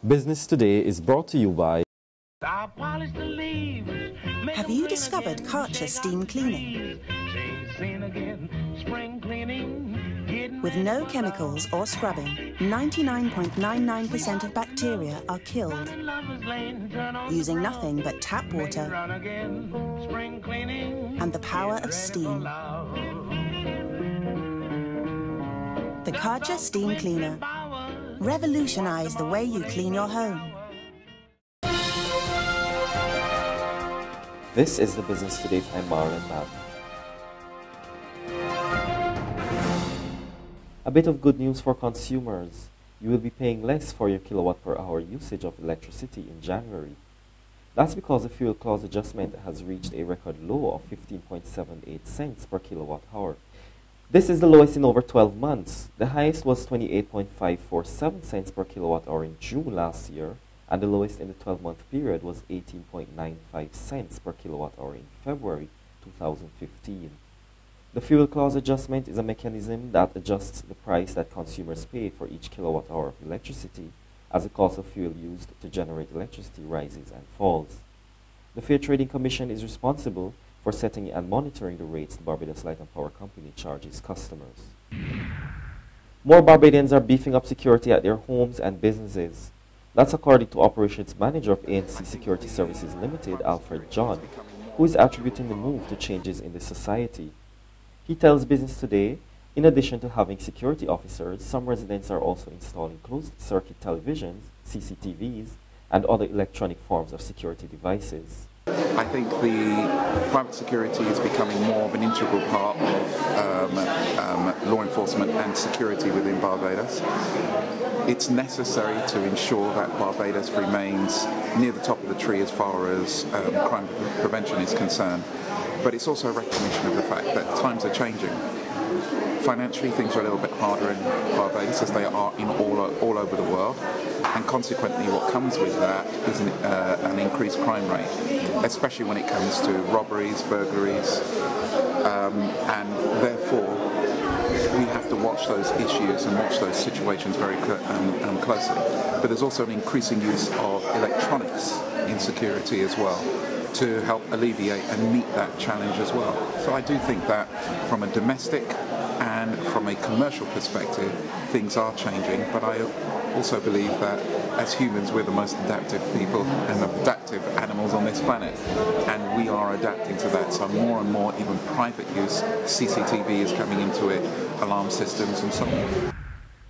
Business Today is brought to you by... Have you discovered Karcher steam cleaning? With no chemicals or scrubbing, 99.99% of bacteria are killed. Using nothing but tap water and the power of steam. The Karcher Steam Cleaner. Revolutionize the way you clean your home. This is the Business Today. I'm Marlon Mann. A bit of good news for consumers. You will be paying less for your kilowatt per hour usage of electricity in January. That's because the fuel clause adjustment has reached a record low of 15.78 cents per kilowatt hour. This is the lowest in over 12 months. The highest was 28.547 cents per kilowatt hour in June last year, and the lowest in the 12-month period was 18.95 cents per kilowatt hour in February 2015. The fuel clause adjustment is a mechanism that adjusts the price that consumers pay for each kilowatt hour of electricity as the cost of fuel used to generate electricity rises and falls. The Fair Trading Commission is responsible for setting and monitoring the rates the Barbados Light and Power Company charges customers. More Barbadians are beefing up security at their homes and businesses. That's according to Operations Manager of ANC Security Services Limited, Alfred John, who is attributing the move to changes in the society. He tells Business Today, in addition to having security officers, some residents are also installing closed-circuit televisions, CCTVs, and other electronic forms of security devices. I think the private security is becoming more of an integral part of law enforcement and security within Barbados. It's necessary to ensure that Barbados remains near the top of the tree as far as crime prevention is concerned. But it's also a recognition of the fact that times are changing. Financially, things are a little bit harder in Barbados, as they are in all over the world, and consequently what comes with that is an increased crime rate, especially when it comes to robberies, burglaries, and therefore we have to watch those issues and watch those situations very closely. But there's also an increasing use of electronics in security as well, to help alleviate and meet that challenge as well. So I do think that from a domestic and from a commercial perspective, things are changing, but I also believe that as humans we're the most adaptive people and adaptive animals on this planet, and we are adapting to that. So more and more even private use, CCTV is coming into it, alarm systems and so on.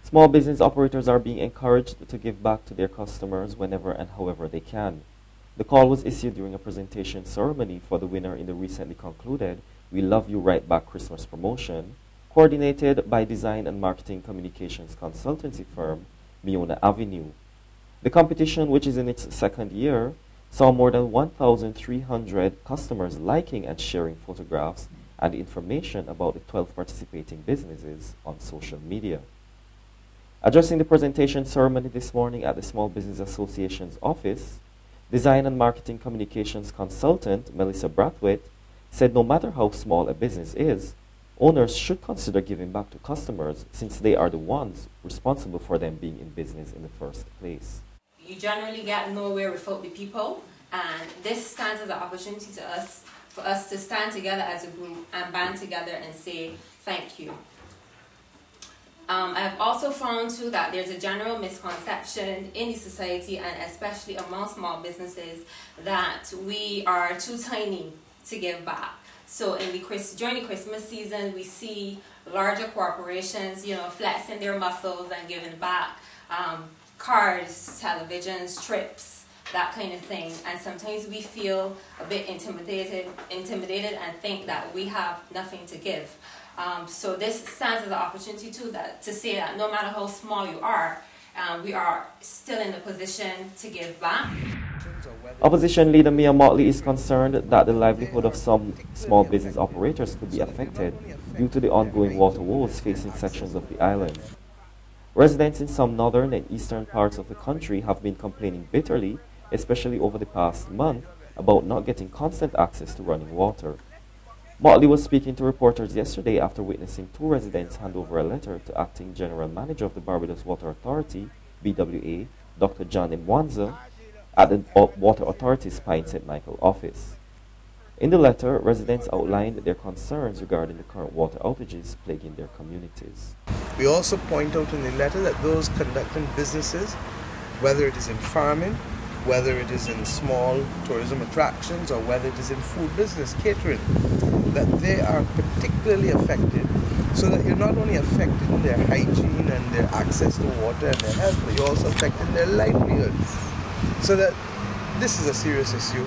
Small business operators are being encouraged to give back to their customers whenever and however they can. The call was issued during a presentation ceremony for the winner in the recently concluded We Love You Right Back Christmas promotion, coordinated by design and marketing communications consultancy firm Miona Avenue. The competition, which is in its second year, saw more than 1,300 customers liking and sharing photographs and information about the 12 participating businesses on social media. Addressing the presentation ceremony this morning at the Small Business Association's office, design and marketing communications consultant Melissa Brathwaite said no matter how small a business is, owners should consider giving back to customers since they are the ones responsible for them being in business in the first place. You generally get nowhere without the people, and this stands as an opportunity for us to stand together as a group and band together and say thank you. I've also found too that there's a general misconception in the society, and especially among small businesses, that we are too tiny to give back. So during the Christmas season, we see larger corporations, flexing their muscles and giving back cars, televisions, trips, that kind of thing. And sometimes we feel a bit intimidated and think that we have nothing to give. So this stands as an opportunity too to say that no matter how small you are, we are still in the position to give back. Opposition leader Mia Motley is concerned that the livelihood of some small business operators could be affected due to the ongoing water woes facing sections of the island. Residents in some northern and eastern parts of the country have been complaining bitterly, especially over the past month, about not getting constant access to running water. Motley was speaking to reporters yesterday after witnessing two residents hand over a letter to Acting General Manager of the Barbados Water Authority, BWA, Dr. John Mwanza, at the Water Authority's Pine St. Michael office. In the letter, residents outlined their concerns regarding the current water outages plaguing their communities. We also point out in the letter that those conducting businesses, whether it is in farming, whether it is in small tourism attractions, or whether it is in food business, catering, that they are particularly affected, so that you're not only affecting their hygiene and their access to water and their health, but you're also affecting their livelihood. So that this is a serious issue.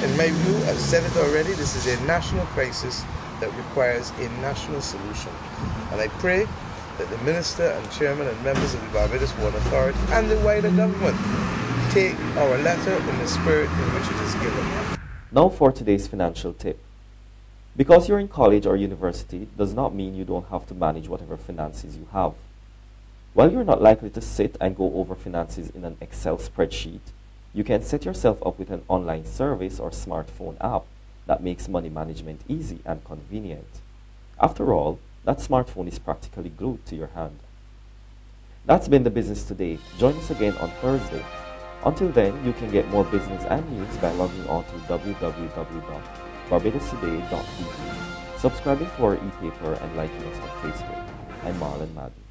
In my view, I've said it already, this is a national crisis that requires a national solution. And I pray that the Minister and Chairman and members of the Barbados Water Authority and the wider government take our letter in the spirit in which it is given. Now for today's financial tip. Because you're in college or university does not mean you don't have to manage whatever finances you have. While you're not likely to sit and go over finances in an Excel spreadsheet, you can set yourself up with an online service or smartphone app that makes money management easy and convenient. After all, that smartphone is practically glued to your hand. That's been the business today. Join us again on Thursday. Until then, you can get more business and news by logging on to www.barbadostoday.tv, subscribing to our e-paper and liking us on Facebook. I'm Marlon Madden.